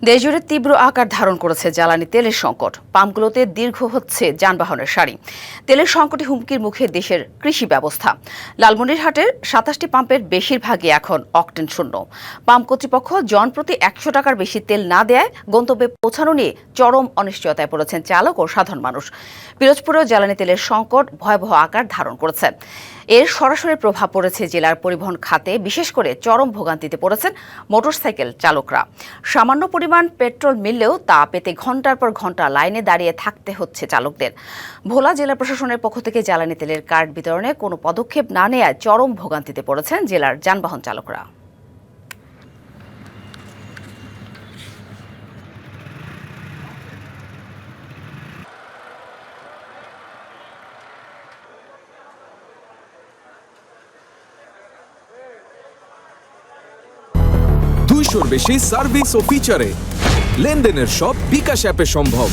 দেশজুড়ে তীব্র আকার ধারণ করেছে জ্বালানি তেলের সংকট। পাম্পগুলোতে দীর্ঘ হচ্ছে যানবাহনের সারি। তেলের সংকটে হুমকির মুখে দেশের কৃষি ব্যবস্থা। লালমনিরহাটের ২৭টি পাম্পের বেশিরভাগই এখন অকটেন শূন্য। পাম্প কর্তৃপক্ষ জনপ্রতি ১০০ টাকার বেশি তেল না দেয়ায় গন্তব্যে পৌঁছানো নিয়ে চরম অনিশ্চয়তায় পড়েছেন চালক ও সাধারণ মানুষ। পিরোজপুরেও জ্বালানি তেলের সংকট ভয়াবহ আকার ধারণ করেছে। এর সরাসরি প্রভাব পড়েছে জেলার পরিবহন খাতে, বিশেষ করে চরম ভোগান্তিতে পড়েছেন মোটরসাইকেল চালকরা। সামান্য পরিমাণ পেট্রোল মিললেও তা পেতে ঘন্টার পর ঘন্টা লাইনে দাঁড়িয়ে থাকতে হচ্ছে চালকদের। ভোলা জেলা প্রশাসনের পক্ষ থেকে জ্বালানি তেলের কার্ড বিতরণে কোনো পদক্ষেপ না নেওয়ায় চরম ভোগান্তিতে পড়েছেন জেলার যানবাহন চালকরা। বেশি সার্ভিস ও ফিচারে লেনদেনের সব বিকাশ অ্যাপে সম্ভব।